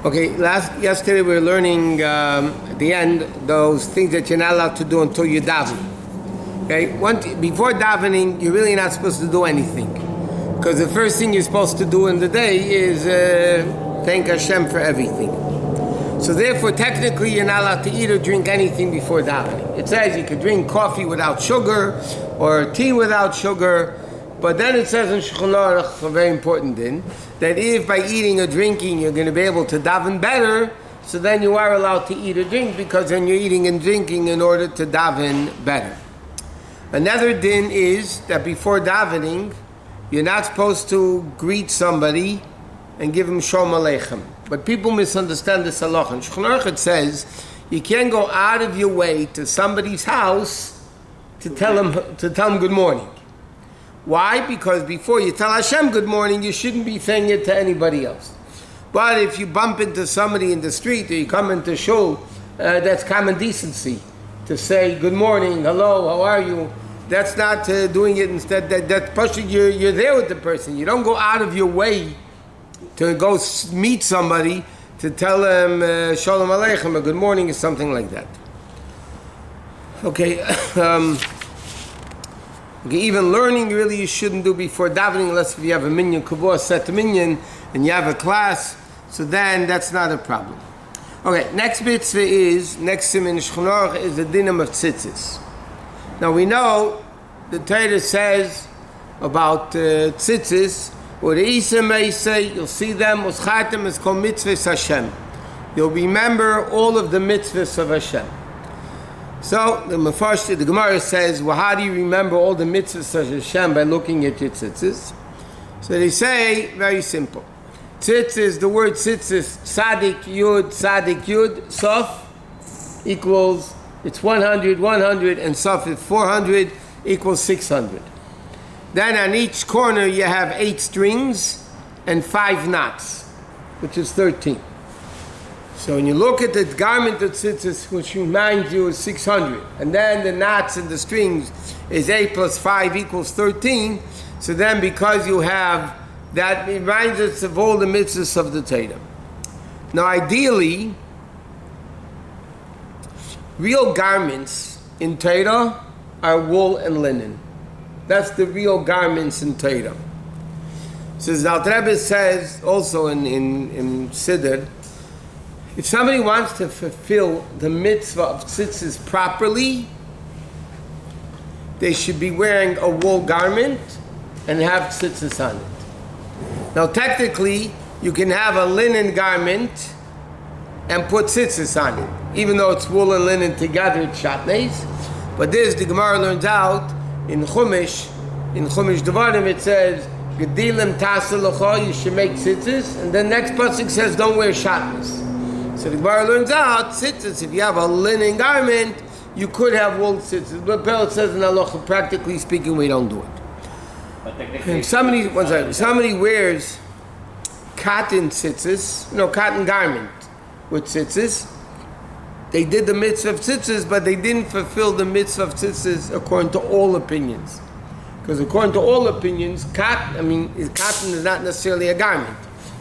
Okay, yesterday we were learning at the end those things that you're not allowed to do until you daven. Okay, before davening, you're really not supposed to do anything, because the first thing you're supposed to do in the day is thank Hashem for everything. So therefore, technically, you're not allowed to eat or drink anything before davening. It says you could drink coffee without sugar or tea without sugar. But then it says in Shulchan Aruch, a very important din, that if by eating or drinking you're going to be able to daven better, so then you are allowed to eat or drink, because then you're eating and drinking in order to daven better. Another din is that before davening, you're not supposed to greet somebody and give him Shalom Aleichem. But people misunderstand this halacha. In Shulchan Aruch it says you can't go out of your way to somebody's house to tell him good morning. Why? Because before you tell Hashem good morning, you shouldn't be saying it to anybody else. But if you bump into somebody in the street or you come into shul, that's common decency to say good morning, hello, how are you? That's not doing it instead. That's pushing you're there with the person. You don't go out of your way to go meet somebody to tell them Shalom Aleichem or good morning or something like that. Okay. Okay, even learning really you shouldn't do before davening, unless if you have a minyan kavua set minyan and you have a class, so then that's not a problem. Okay, next mitzvah is, next sim in Shulchan Aruch is the dinam of tzitzis. Now we know the Torah says about tzitzis, or the Isa may say, you'll see them, uschatem is called mitzvahs Hashem. You'll remember all of the mitzvahs of Hashem. So the Gemara says, well, how do you remember all the mitzvahs of Hashem? By looking at your tzitzis. So they say, very simple. Tzitzis, the word tzitzis, tzadik yud, sof equals, it's 100, and sof is 400, equals 600. Then on each corner you have 8 strings and 5 knots, which is 13. So when you look at the garment of tzitzis, which reminds you is 600, and then the knots and the strings is 8 plus 5 equals 13, so then because you have that, it reminds us of all the mitzvahs of the Torah. Now ideally, real garments in Torah are wool and linen. That's the real garments in Torah. So the Alter Rebbe says also in Siddur, if somebody wants to fulfill the mitzvah of tzitzis properly, they should be wearing a wool garment and have tzitzis on it. Now technically, you can have a linen garment and put tzitzis on it, even though it's wool and linen together, it's shatnez. But this, the Gemara learns out in Chumash Devarim, it says, Gedilim tasalacha, you should make tzitzis, and then next pasuk says, don't wear shatnez. So the Gemara learns out, tzitzis, if you have a linen garment, you could have wool tzitzis. But Pellet says in Halacha, practically speaking, we don't do it. If somebody wears cotton tzitzis, cotton garment with tzitzis, they did the mitzvah of tzitzis, but they didn't fulfill the mitzvah of tzitzis according to all opinions. Because according to all opinions, cotton is not necessarily a garment.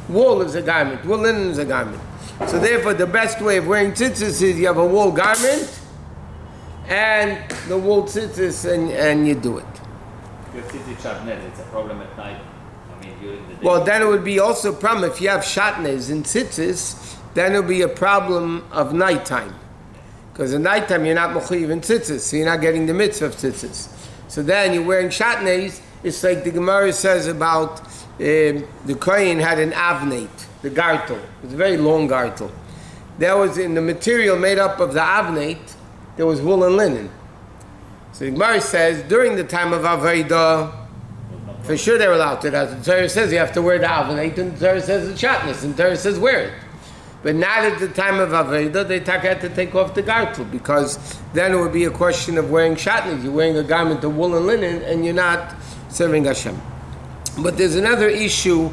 Wool is a garment. Wool linen is a garment. So therefore, the best way of wearing tzitzis is you have a wool garment and the wool tzitzis, and you do it. If tzitzit shatnez, it's a problem at night. During the day. Well, then it would be also a problem if you have shatnez and tzitzis. Then it would be a problem of nighttime, because at nighttime you're not mechuyev in tzitzis, so you're not getting the mitzvah of tzitzis. So then you're wearing shatnez. It's like the Gemara says about the Kohen had an avnate. The gartel. It was a very long gartel. There was in the material made up of the avnate, there was wool and linen. So the Gemara says, during the time of Aveda, for sure they're allowed to. As the Torah says, you have to wear the avnate, and the Torah says it's shatnez, and the Torah says wear it. But not at the time of Aveda, they had to take off the gartel, because then it would be a question of wearing shatnez. You're wearing a garment of wool and linen, and you're not serving Hashem. But there's another issue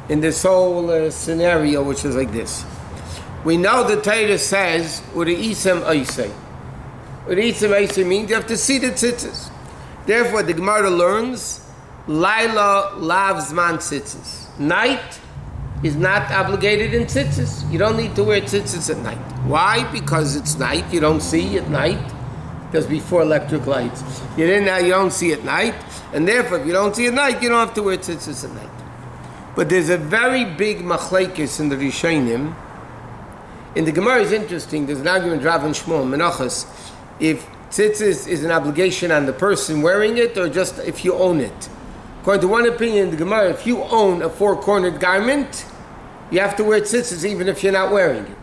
in this whole scenario, which is like this. We know the Torah says, Uri'isem Oisei. Uri'isem Oisei means you have to see the tzitzis. Therefore, the Gemara learns, Laila lav zman tzitzis. Night is not obligated in tzitzis. You don't need to wear tzitzis at night. Why? Because it's night. You don't see at night. Because before electric lights, you don't see at night, and therefore, if you don't see at night, you don't have to wear tzitzis at night. But there's a very big machlekes in the Rishonim. In the Gemara is interesting. There's an argument, Rav and Shmuel, Menachos, if tzitzis is an obligation on the person wearing it, or just if you own it. According to one opinion in the Gemara, if you own a four-cornered garment, you have to wear tzitzis even if you're not wearing it.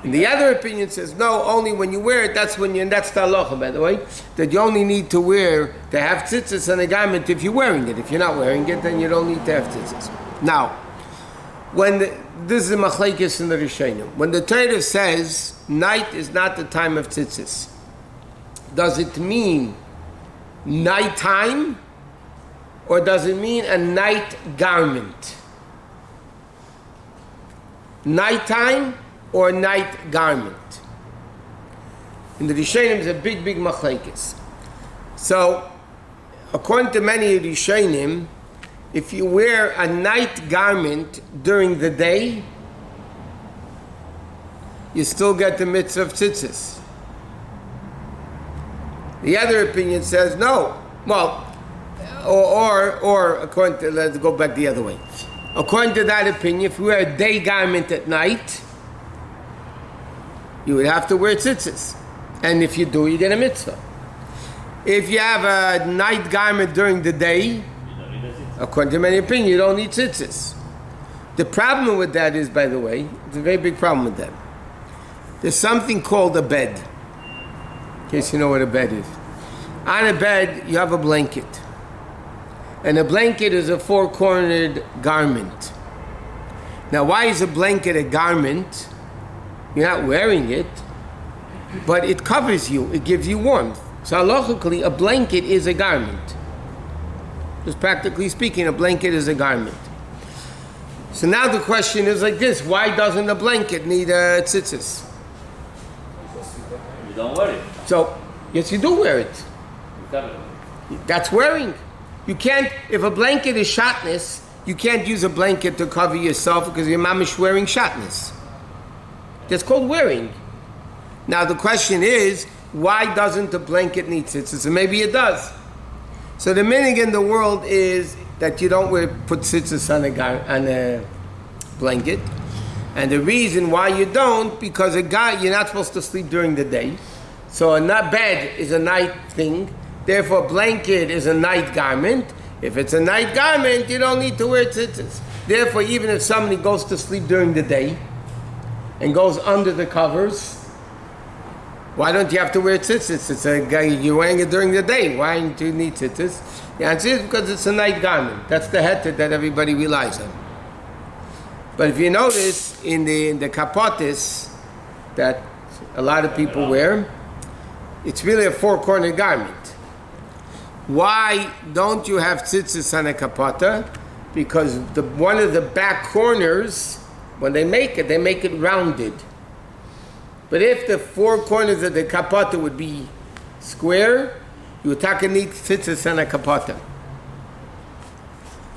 And the other opinion says, no, only when you wear it, that's when you, and that's the halacha, by the way, that you only need to have tzitzis on a garment if you're wearing it. If you're not wearing it, then you don't need to have tzitzis. Now, this is a machlekes in the Rishonim. When the Torah says, night is not the time of tzitzis, does it mean nighttime, or does it mean a night garment? Nighttime or night garment? In the Rishonim is a big machlekes. So, according to many Rishonim, if you wear a night garment during the day, you still get the mitzvah of tzitzis. The other opinion says no. Well, or according to, let's go back the other way. According to that opinion, if you wear a day garment at night, you would have to wear tzitzis. And if you do, you get a mitzvah. If you have a night garment during the day, according to many opinions, you don't need tzitzis. The problem with that is, by the way, it's a very big problem with that. There's something called a bed. In case you know what a bed is. On a bed, you have a blanket. And a blanket is a four-cornered garment. Now, why is a blanket a garment? You're not wearing it, but it covers you. It gives you warmth. So halachically, a blanket is a garment. Just practically speaking, a blanket is a garment. So now the question is like this: why doesn't a blanket need a tzitzis? You don't wear it. So, yes, you do wear it. You cover it. That's wearing. You can't, if a blanket is shatnez, you can't use a blanket to cover yourself because your mamish wearing shatnez. That's called wearing. Now the question is, why doesn't the blanket need tzitzis? And maybe it does. So the meaning in the world is that you don't put tzitzis on a blanket. And the reason why you don't, because you're not supposed to sleep during the day. So a bed is a night thing. Therefore, a blanket is a night garment. If it's a night garment, you don't need to wear tzitzis. Therefore, even if somebody goes to sleep during the day and goes under the covers, why don't you have to wear tzitzis? It's a guy, you're wearing it during the day. Why do you need tzitzis? The answer is because it's a night garment. That's the heter that everybody relies on. But if you notice in the kapotes that a lot of people wear, it's really a four-cornered garment. Why don't you have tzitzis on a kapota? Because one of the back corners, when they make it rounded. But if the four corners of the kapota would be square, you would need tzitzis on a kapota.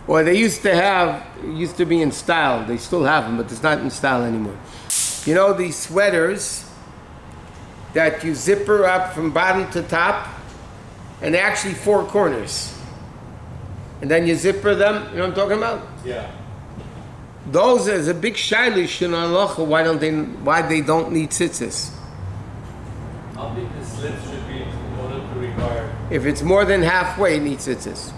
Or they used to be in style. They still have them, but it's not in style anymore. You know these sweaters that you zipper up from bottom to top, and they're actually four corners. And then you zipper them, you know what I'm talking about? Yeah. Those is a big shailish in halacha. Why they don't need tzitzis? How big the slit should be in order to require? If it's more than halfway, it needs tzitzis.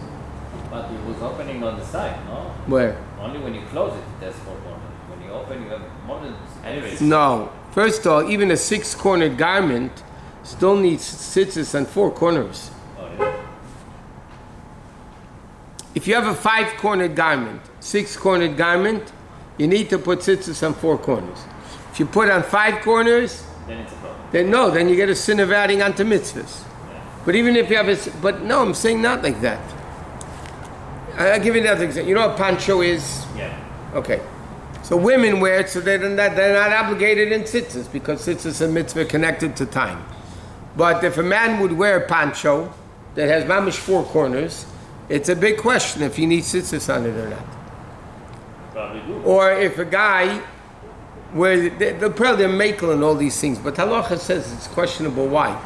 But it was opening on the side, no? Where? Only when you close it, that's four corners. When you open, you have more than... Anyways. No. First of all, even a six-cornered garment still needs tzitzis on four corners. Oh, yeah. If you have a five-cornered garment, six-cornered garment, you need to put tzitzis on four corners. If you put on five corners, Then it's a problem. then you get a sin of adding onto mitzvahs. Yeah. But even if you have but no, I'm saying not like that. I'll give you another example. You know what poncho is? Yeah. Okay. So women wear it, so they're not obligated in tzitzis, because tzitzis is a mitzvah connected to time. But if a man would wear a poncho that has mamish four corners, it's a big question if he needs tzitzis on it or not. Probably Or if a guy, where they're probably makel and all these things, but halacha says it's questionable why.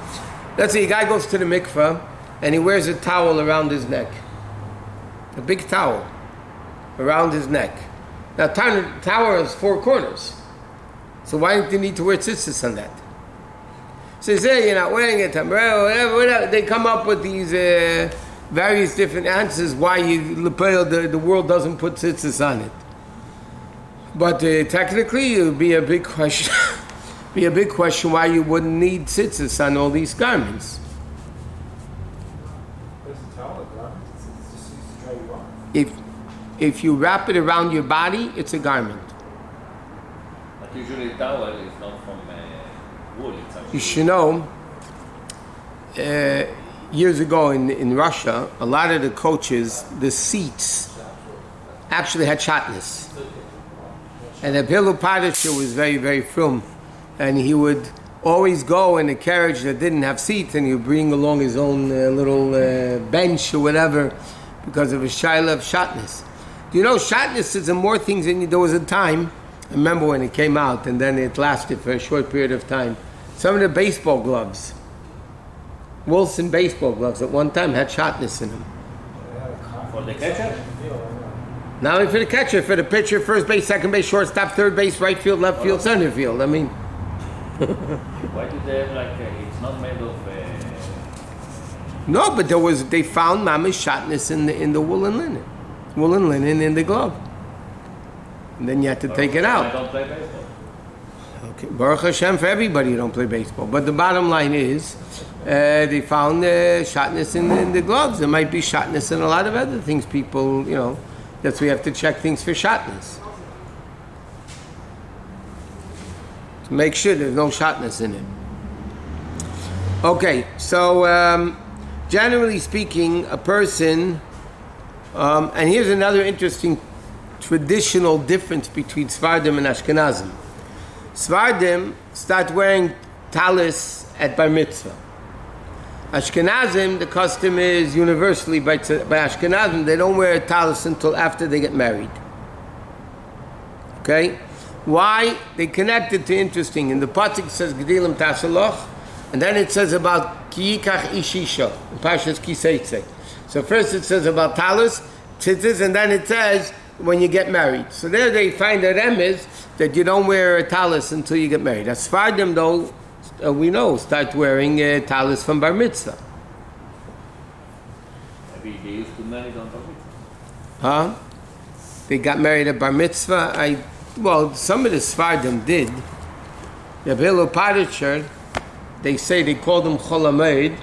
Let's say a guy goes to the mikveh and he wears a towel around his neck. A big towel around his neck. Now, towel has 4 corners. So why don't you need to wear tzitzis on that? So you say you're not wearing it, whatever. They come up with these various different answers why the world doesn't put tzitzis on it. But technically, it would be a big question. Be a big question why you wouldn't need tzitzis on all these garments. If you wrap it around your body, it's a garment. But usually towel is not from wool. It's actually You should know, years ago in Russia, a lot of the coaches, the seats, actually had shatnez. And the Pilu Padisha was very, very frum. And he would always go in a carriage that didn't have seats, and he would bring along his own little bench or whatever because of a shaila of shatnez. Do you know shatnez is in more things than there was a time, I remember when it came out, and then it lasted for a short period of time. Some of the baseball gloves, Wilson baseball gloves, at one time had shatnez in them. for the catcher. Not only for the catcher, for the pitcher, first base, second base, shortstop, third base, right field, left field, center field. I mean, Why do they have it's not made of? no, but they found mamish shatnez in the woolen linen in the glove, and then you had to take it I out. don't play baseball. Okay, Baruch Hashem for everybody who don't play baseball. But the bottom line is, they found shatnez in the gloves. There might be shatnez in a lot of other things. People, that's why we have to check things for shatnez. To make sure there's no shatnez in it. Okay, so generally speaking, a person, and here's another interesting traditional difference between Sephardim and Ashkenazim. Sephardim start wearing talis at bar mitzvah. Ashkenazim, the custom is universally by Ashkenazim, they don't wear a talis until after they get married. Okay? Why? They connect it to interesting. In the pasuk it says Gedilim Tasaloch, and then it says about Ki Yikach Ishisha, in Parshas Ki Seitzei. So first it says about talis, tzitzis, and then it says when you get married. So there they find a remez that you don't wear a talis until you get married. As Sephardim, though, we know, start wearing talis from bar mitzvah. Maybe they used to marry on bar mitzvah. Huh? They got married at bar mitzvah. Some of the Sephardim did. The Bilu Padisher, they say they called him Chol HaMoed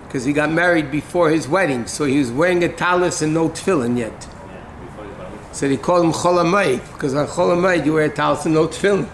because he got married before his wedding, so he was wearing a talis and no tefillin yet. Yeah, before his bar mitzvah. So they call him Chol HaMoed because on Chol HaMoed you wear a talis and no tefillin.